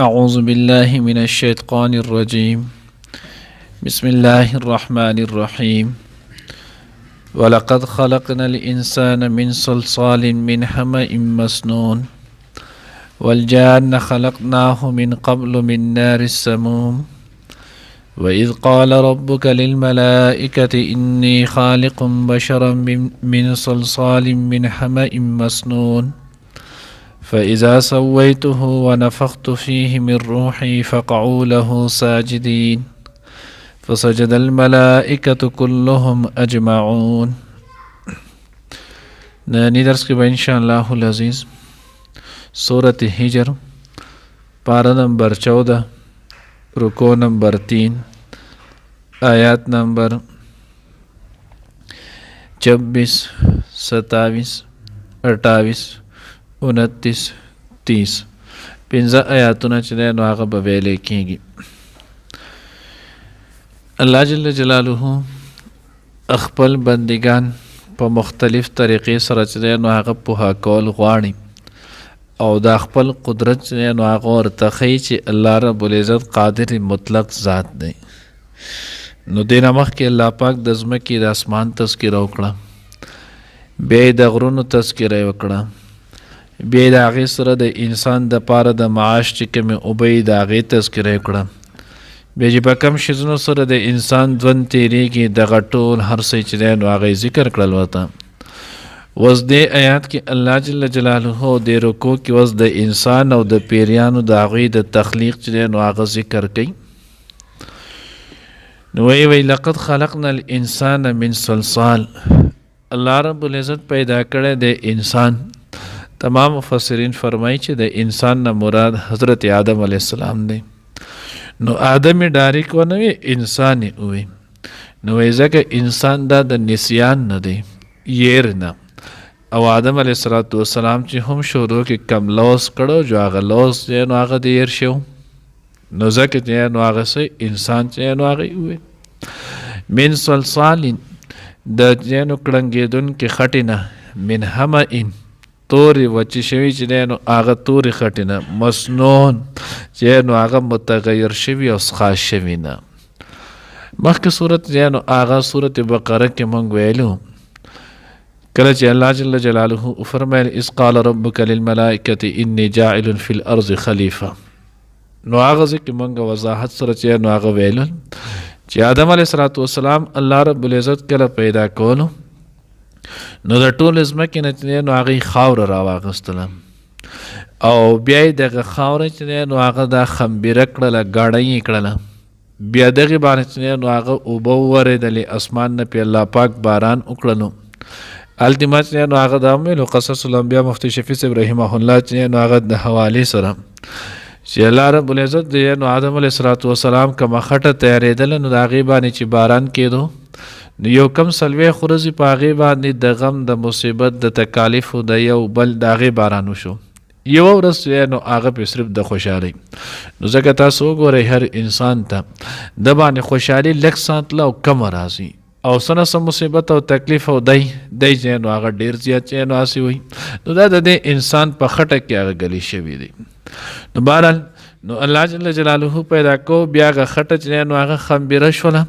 أعوذ بالله من الشيطان الرجيم بسم الله الرحمن الرحيم ولقد خلقنا الإنسان من صلصال من حمأ مسنون والجان خلقناه من قبل من نار السموم وإذ قال ربك للملائكة إني خالق بشرا من صلصال من حمأ مسنون فإذا سويته ونفخت فيه من روحي فقعوا له ساجدين فسجد الملائكة كلهم أجمعون. نانی درس کے ان شاء اللہ العزیز سورة ہجر پارہ نمبر 14 رکوع نمبر 3 آیات نمبر 26 27 28 29 30 پنځه آیاتونه چې دی نو هغه به ویلی کېږي. الله جل جلاله خپل بندگان په مختلف طریقې سره چې دی نو هغه پوهه کول غواړي او دا خپل قدرت چې دی نو هغه ورته ښیي چې الله رب العزت قادر مطلق ذات دی. نو دې نه مخکې الله پاک د ځمکې د اسمان تذکره وکړه، بیا یې د غرونو تذکره یې وکړه، بیا د هغې سره د انسان دپاره د معاش چې کومې اوبه یې د هغې تذکره یې کړه، بیا چې په کوم شیزونو سره د انسان ژوند تېرېږي دغه ټول هر څه چې دی نو هغه یې ذکر کړل ورته. اوس دې آیات کې الله جل جلاله د رکوع کې اوس د انسان او د پیریانو د هغوی د تخلیق چې دی نو هغه ذکر کوي. نو وی لقد خلقنا الانسان من صلصال، الله رب العزت پیدا کړی د انسان. تمام مفسرین فرمایي چې د انسان نه مراد حضرت آدم علیه السلام دی. نو آدم ډایرک ونه وی انسان یې ووی، نو وی ځکه انسان دا د نسیان نه دی، یېر نه. او آدم علیه السلام چې هم شروع کې کم لوس کړو جو هغه لوس دی نو هغه د یېر شو، نو ځکه چې نو هغه څه انسان چې نو هغه ووی. من صلصال د نو کړنګېدونکې خټې نه، من حمأ تورې وچې شوي چې دی نو هغه تورې خټې نه، مسنون چې نو هغه متغیر شوي او څښا شوي نه. مخکې صورت دی نو هغه صورت بقره کې موږ ویلو کله چې الله جل جلاله وفرمیل اذ قال ربک للملائکة انی جاعل فی الارض خلیفه، نو هغه ځکه موږ وضاحت سره چې نو هغه ویلو چې آدم علیه السلام الله رب العزت کله پیدا کولو نو د ټول ځمکې نه چې نو هغې خاوره راواغستله او بیا یې دغه خاوره چې نو هغه دا خمبیره کړله، ګاډۍ یې کړله، بیا دغې باندې چې نو هغه اوبه وورېدلې، اسمان نه پې الله پاک باران وکړلو. هلته ما چې نو هغه دا ویلو قصص الانبیا مفتي شفیع صاحب رحمه الله چې نو هغه د حوالې سره چې الله رب العزت د نو آدم علیه السلام کومه خټه تیارېدله نو د هغې باندې چې باران کېدو نو یو کم څلوېښت ورځې په هغې باندې د غم د مصیبت د تکالیفو د یو بل د هغې باران وشو، یوه ورځ چې نو هغه پې صرف د خوشحالۍ. نو ځکه تاسو وګورئ هر انسان ته د باندې خوشحالي لږ ساتله او کمه راځي او څه نه څه مصیبت او تکلیف او دی چې نو هغه ډېر زیات چې نو هسې وي، نو دا د دې انسان په خټه کې هغه ګلی شوي دی. نو بهرحال نو الله جل جلاله پیدا کو، بیا هغه خټه چې نو هغه خمبیره شوله،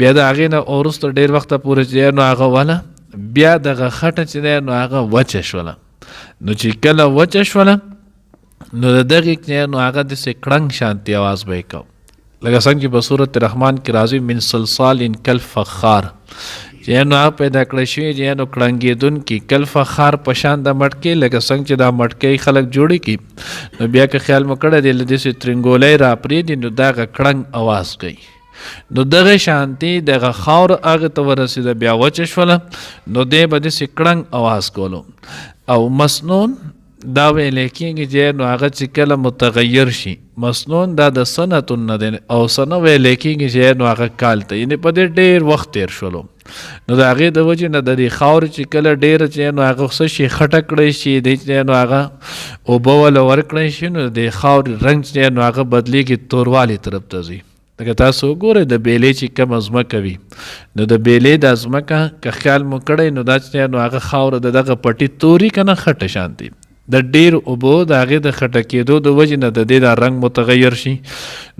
بیا د هغې نه وروسته ډېر وخته پورې چې نو هغه وله، بیا دغه خټه چې نو هغه وچه شوله. نو چې کله وچه شوله نو د دغې چې نو هغه داسې کړنګ شانتي اواز به یې کو، لکه څنګه چې په سورت رحمان کې راځي من صلصال کالفخار، چې نو هغه پیدا کړی شوي چې نو کړنګېدونکي کالفخار په شان د مټکې، لکه څنګه چې دا مټکۍ خلک جوړې کړي نو بیا که خیال مو کړی دی له داسې ترنګولی را پرېږدي نو دا هغه کړنګ اواز کوي. نو دغه شانتي دغه خاوره هغې ته ورسېده، بیا وچه شوله نو دی به داسې کړنګ اواز کولو. او مسنون دا ویلی کېږي چې نو هغه چې کله متغیر شي، مسنون دا د سنتون نه دی او سنه ویلی کېږي چې نو هغه کال ته، یعنې په دې ډېر وخت تېر شولو. نو د هغې د وجې نه د دې خاورې چې کله ډېره چې نو هغه څه شي خټه کړی شي، دی چې نو هغه اوبه وله ورکړی شي نو د خاورې رنګ چې نو هغه بدلېږي، توروالي طرف ته ځي. لکه تاسو وګورئ د بیلې چې کومه ځمکه وي نو د بیلې دا ځمکه که خیال مو کړی نو دا چې نو هغه خاوره د دغه پټي توري که نه خټه شانتي، د ډیر اوبو د هغې د خټه کېدو د وجې نه د دې دا رنګ متغیر شي.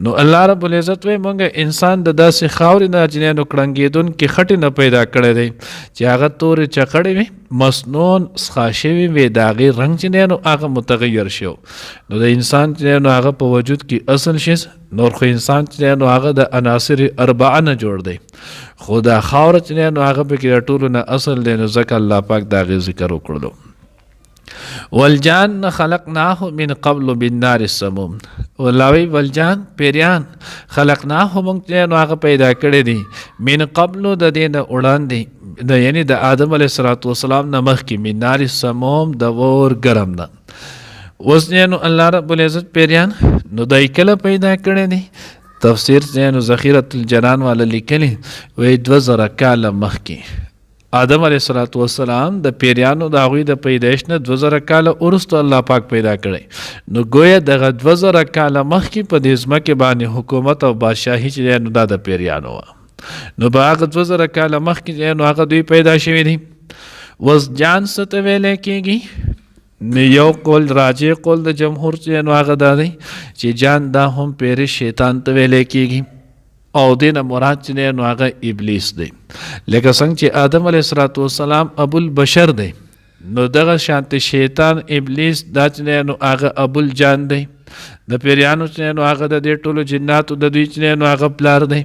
نو الله رب العزت وایي مونږ انسان د داسې خاورې نه جنینو کړنګېدونکې خټې نه پیدا کړی دی چې هغه تورې چقړې وي، مسنون څښا شوي وي، د هغې رنګ چې دی نو هغه متغیر شو. نو د انسان چې دی نو هغه په وجود کې اصل شیز نور خو انسان چې دی نو هغه د عناصر اربعه نه جوړ دی، خو دا خاوره چې دی نو هغه پکې د ټولو نه اصل دی. نو ځکه الله پاک د هغې ذکر وکړلو. والجان خلقناه من قبل بالنار السموم. ولاوی والجان پیریان خلقناه مونږ نو هغه پیدا کړی دي من قبل د دې نه وړاندې د یعنی د آدم علیه السلام نه مخکې من نار السموم د اور ګرم نه. اوس نو الله رب العزت پیریان نو دای کله پیدا کړی دي؟ تفسیر نو ذخیرة الجنان والا لیکلی وی 2000 کاله مخکې آدم علیه السلام د پیریانو د هغوی د پیدایش نه 2000 کاله وروسته الله پاک پیدا کړی. نو گویا دغه 2000 کاله مخکې په دې ځمکې باندې حکومت او بادشاهي چې دی نو دا د پیریانو وه. نو په هغه 2000 کاله مخکې چې نو هغه دوی پیدا شوي دي. اوس جان څه ته ویلی کېږي؟ یو قول راجع قول د جمهور چې نو هغه دا دی چې جان دا هم پیری شیطان ته ویلی کېږي او دینه مراد چې نو هغه ابلیس دی. لکه څنګه چې آدم علیه السلام ابو البشر دی نو دغه شانت شیطان ابلیس دا چې نو هغه ابو الجان دی. د پیریانو چې نو هغه د دې ټولو جناتو د دوی چې نو هغه پلار دی.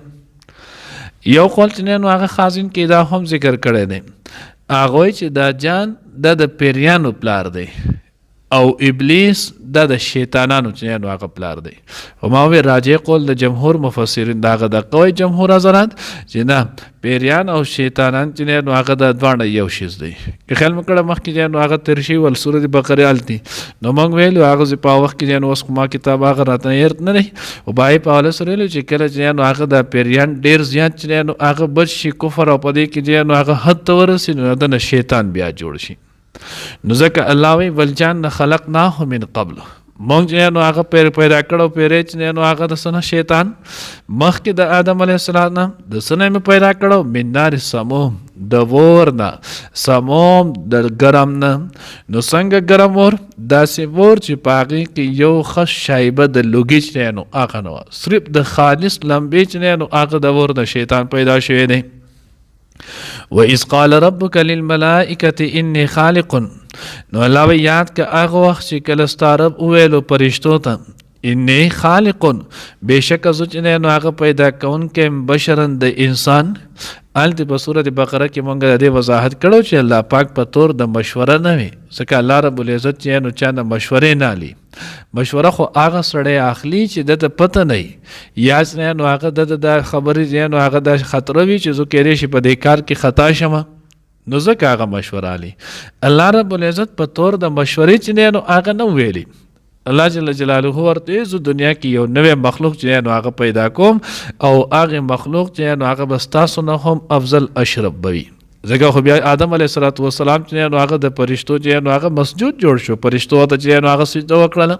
یو قول چې نو هغه خازن کې دا هم ذکر کړی دی، هغه چې دا جان د پیریانو پلار دی او ابلیس د شیطانانو چې نو هغه پلار دی. خو ما وی راجع قول د جمهور مفسرین دغه د قوي جمهور حضرات چې نه پیریان او شیطانان چې نو هغه د دواړه یو شیز دی. که خیال مکړه مخکې چې نو هغه ترشی ول سورۃ بقره التی نو موږ ویلو هغه په وخت کې نو اوس ما کتاب هغه راته یاد نه دی او بای په اول سره چې کله چې نو هغه د پیریان ډیر زیات چې نو هغه بچ شي کفر او پدې کې چې نو هغه حد ورسي نو د شیطان بیا جوړ شي. نو ځکه الله وی والجان خلقناه من قبل مونږ چې نو هغه پیدا کړو پیرې چې نو هغه د سنه شیطان مخکې د آدم علیه السلام نه د سنه مې پیدا کړو من نار سموم د ور نه سموم د ګرم نه. نو څنګه ګرم ور داسې ور چې په هغې کې یو ښه شایبه د لوګي چې نو هغه نه وه، صرف د خالص لمبې چې نو هغه د ور د شیطان پیدا شوی دی. وَإِذْ قَالَ رَبُّكَ لِلْمَلَائِكَةِ إِنِّي خَالِقٌ. نو الله یاد که هغه وخت چې کله ستا رب وویلو پرشتو ته انی خالقن بېشکه زه چې نو هغه پیدا کوونکی بشرن د انسان. هلته په سورت بقره کې مونږ د دې وضاحت کړو چې الله پاک په طور د مشوره نه وي، ځکه الله رب العزت چې نو چا نه مشورې نه علي. مشوره خو هغه سړی اخلي چې د پته نه وي یا چې نو هغه د خبرې چې نو هغه د خطر وي چې زه کېدای شي په دې کار کې خطا شمه نو ځکه هغه مشوره علي. الله رب العزت په طور د مشورې چې نو هغه نه ویلي. الله جل جلاله ورته زه دنیا کې یو نوی مخلوق چې نو هغه پیدا کوم او هغه مخلوق چې نو هغه بس تاسو نه هم افضل اشرف بوي. ځکه خو بیا آدم علیه السلام چې نو هغه د فرشتو چې نو هغه مسجود جوړ شو، فرشتو ته چې نو هغه سجده وکړله.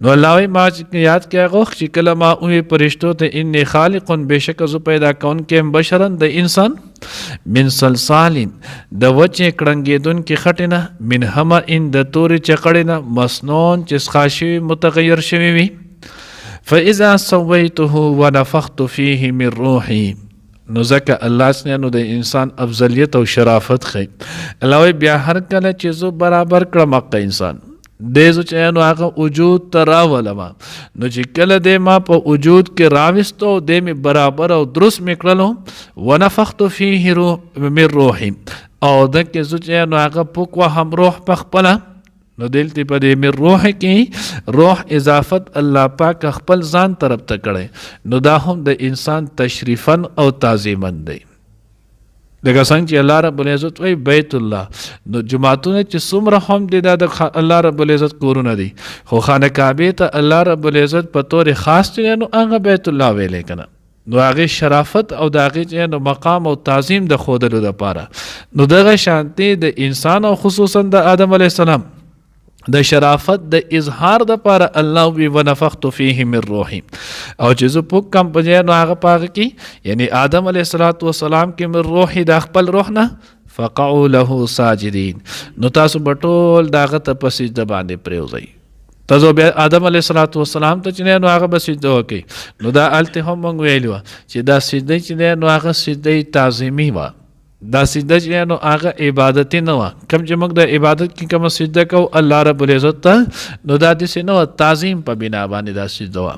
نو الله ما یاد کې هغه چې کله ما وې فرشتو ته انی خالقن بېشکه زه پیدا کوونکی بشرن د انسان من صلصال د وچې کړنګېدونکې خټې نه من حمأ د تورې چقړې نه مسنون چې څښا شوي متغیر شوي وي. فاذا سویته ونفخت فیه من روحي. نو ځکه الله نو د انسان افضلیت او شرافت ښیي. الله بیا هر کله چې زه برابر کړم حق انسان دیزو چې نو هغه وجود ته راولما نو چې کله دې ما په وجود کې راوستو دې مې برابر او درست مې کړلو ونفخت فیه من روحي او دکې زه چې نو هغه پوک وهم روح په خپله نو دلته په دې من روح کې روح اضافت الله پاک خپل ځان طرف ته کړی نو دا هم د انسان تشریفا او تعظیما دی. لکه څنګه چې الله رب العزت وایي بیت الله نو جماعتونه چې څومره هم دي دا د الله رب العزت کورونه دي، خو خانه کعبې ته الله رب العزت په طور خاص چې نو هغه بیت الله ویلی کنه نو هغې شرافت او د هغې چې نو مقام او تعظیم د ښودلو دپاره. نو دغه شانتې د انسان او خصوصا د آدم علیه السلام د شرافت د اظهار د پاره الله وی ونفخت فیه من روحي او چې زه پوک کم په ځای نو هغه پاغه کې یعنی آدم علیه السلام کې من روحي د خپل روح نه فقعوا له ساجدین نو تاسو بټول داغه ته په سجده باندې پریوځئ. تاسو بیا آدم علیه السلام ته چې نو هغه به سجده وکړي. نو دا هلته هم موږ ویلي وه چې دا سجده چې نو هغه سجده تعظیمي وه. دا سجده چې نو هغه عبادتي نه وه. کوم چې موږ د عبادت کې کومه سجده کوو الله رب العزت ته، نو دا داسې نه وه، تعظیم په بنا باندې دا سجده وه.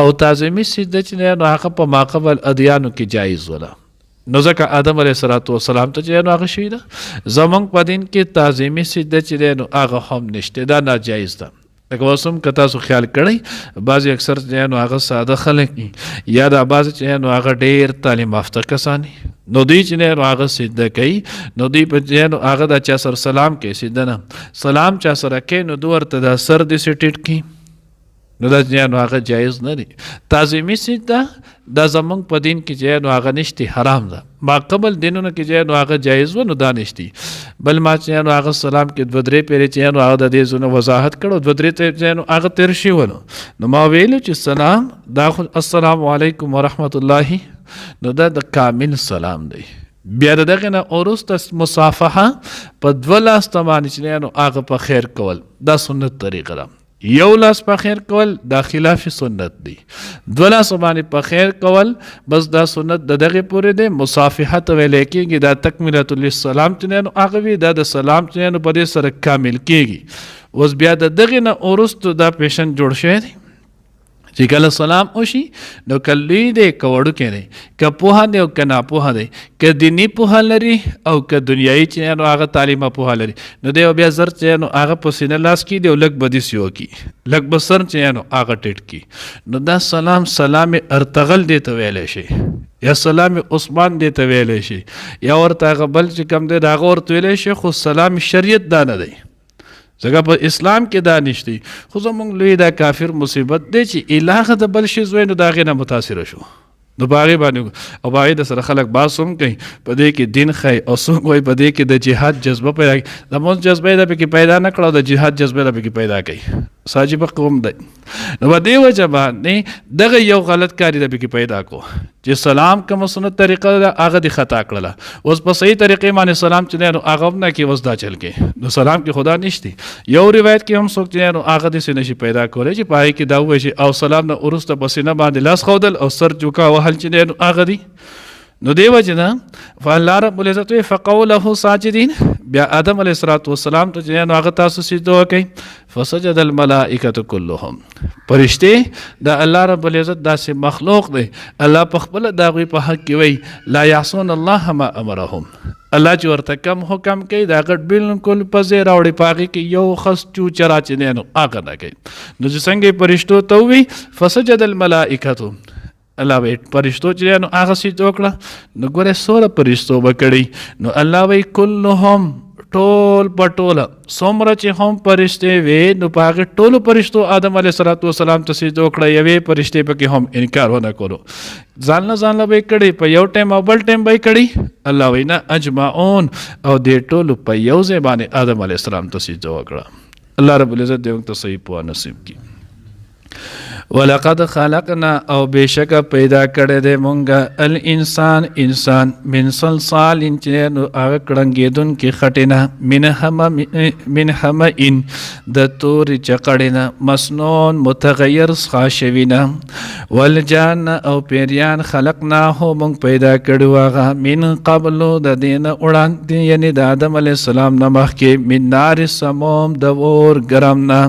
او تعظیمي سجده چې نو هغه په ماقبل ادیانو کې جایز وله. نو ځکه آدم علیه السلام ته چې نو هغه شوي ده. زموږ په دین کې تعظیمي سجده چې نو هغه هم نشته، دا ناجایز ده. لکه اوس هم که تاسو خیال کړئ بعضې اکثر چې نو هغه ساده خلک یا دا بعضې چې نو هغه ډېر تعلیم یافته کسان نو دوی چې نو هغه سجده کوي، نو دوی په چې نو هغه د چا سره سلام کوي، سجده نه سلام چا سره کوي، نو دوی ورته دا سر داسې ټیټ کړي، نو دا چې نو هغه جایز نه دی. تعظیمي سجده دا زمونږ په دین کې چې نو هغه نشتی، حرام ده. ما قبل دینونو کې چې نو هغه جایز و، نو دا نشتی. بل ما چې نو هغه سلام کې دوه درې پیرې چې نو هغه د دې زونه وضاحت کړو، دوه درې ته چې نو هغه تیر شي ولو. نو ما ویلو چې سلام دا خو السلام علیکم ورحمت الله، نو دا د کامل سلام دی. بیا دغه نه وروسته مصافحه په دوه لاس باندې چې نو هغه په خیر کول، دا سنت طریقه ده. یو لاس په خیر کول دا خلاف سنت دی. دو لاس باندې په خیر کول بس دا سنت د دغه پورې دی. مصافحه ته ویل کېږي دا تکمیلۃ للسلام چې نو هغه وي، دا د سلام چې نو په دې سره کامل کېږي. اوس بیا د دغه نه وروسته دا پیشن جوړ شوی دی چې کله سلام وشي نو که لوی دی که وړوکی دی، که پوهه دی او که ناپوهه دی، که دیني پوهه لري او که دنیایي چې نو هغه تعلیمه پوهه لري، نو دی بیا زر چې نو هغه په سینه لاس کړي دی او لږ به داسې وکړي، لږ به سر چې نو هغه ټیټ کړي. نو دا سلام ارتغل دی ته ویلی شي یا سلام عثمان دی ته ویلی شي یا ورته هغه بل چې کوم دی د هغه ورته ویلی شي، خو سلام شریعت دا نه دی. ځکه په اسلام کې دا نشتی. خو زمونږ لوی دا کافر مصیبت دی چې الهغه د بل شي زوی نو د هغې نه متاثره شو، نو په هغې باندې او په هغې د سره خلک باس هم کوي، په دې کې دین ښایي او څوک وایي په دې کې د جهاد جذبه پیدا کوي. د مونځ جذبه یې د پکې پیدا نه کړه او د جهاد جذبه یې د پکې پیدا کوي. عجیبه قوم دی. نو په دې وجه باندې دغه یو غلط کاري د پکې پیدا کو چې سلام کومه سنت طریقه ده هغه دې خطا کړله. اوس په صحیح طریقې باندې سلام چې دی نو هغه هم نه کوي، اوس دا چل کې نو سلام کې خدا نشتی. یو روایت کې هم څوک چې دی نو هغه داسې نشي پیدا کولی چې په هغې کې دا ووایي چې او سلام نه وروسته په سینه باندې لاس ښودل او سر جوکا وهل چې دی نو هغه دی. نو دی وجه نه فالله رب العزت وی فقعوا له ساجدین. بیا آدم علیه السلام ته چې نو هغه تاسو سجده وکړئ. فسجد الملائکة كلهم. فرشتې د الله رب العزت داسې مخلوق دی، الله په خپله د هغوی په حق کې وی لا یعصون الله ما امرهم. الله چې ورته کم حکم کوي د هغه بلکل په ځای راوړي، په هغې کې یو خس چوچرا چې دی نو هغه نه کوي. نو چې څنګه فرشتو ته ووی فسجد الملائکة، الله وی فرشتو چې نو هغه سجده وکړه. نو ګوره څومره فرشتو به کړي، نو الله وی کلهم ټول په ټوله څومره چې هم فرشتې وې نو په هغې ټولو فرشتو آدم علیه السلام ته سجده وکړه. یوې فرشتې پکې هم انکار ونه کولو، ځان له به یې کړی، په یو ټایم او بل ټایم به یې کړي. الله وی نه اجمعون، او دې ټولو په یو ځای باندې آدم علیه السلام ته سجده وکړه. الله رب العزت دې موږ ته صحیح پوهه نصیب کړي. ولقد خلقنا او بشک پیدا کړی دی مونږه الانسان انسان من صلصال چې نو هغه کړنګېدونکي خټې نه من حمئن د تورې چقړې نه مسنون متغیر څښا شوي نه والجان او پیریان خلقناه مونږ پیدا کړي هغه من قبلو د دې نه وړاندې یعنې د آدم علیه السلام نه مخکې من نار سموم د اور ګرم نه.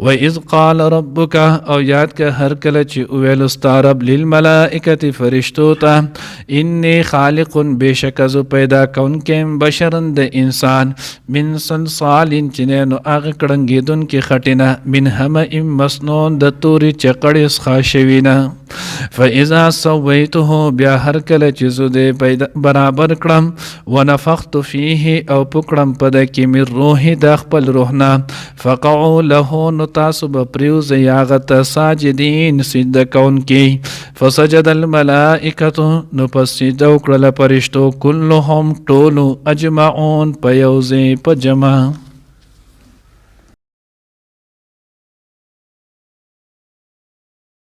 وَإِذْ قَالَ رَبُّكَ او یاد که هر کله چې اویل ستا رب للملائکة فرشتو ته انی خالق بشک زو پیدا کونکیم بشرن د انسان من صلصال چې نو هغه کړنګېدونکي خټې نه من حمئ مسنون د تورې چقړې څخه شوي نه. فاذا سویته بیا هر کله چې زه دې برابر کړم ونفخت فیه او پکړم په ده کې من روحي د خپل روح نه فقعوا له نو تاسو به پریوځئ هغه ته ساجدین سجده کوونکي. فسجد الملائکة نو پس سجده وکړله فرشتو کلهم ټولو اجمعون په یو ځای په جمع.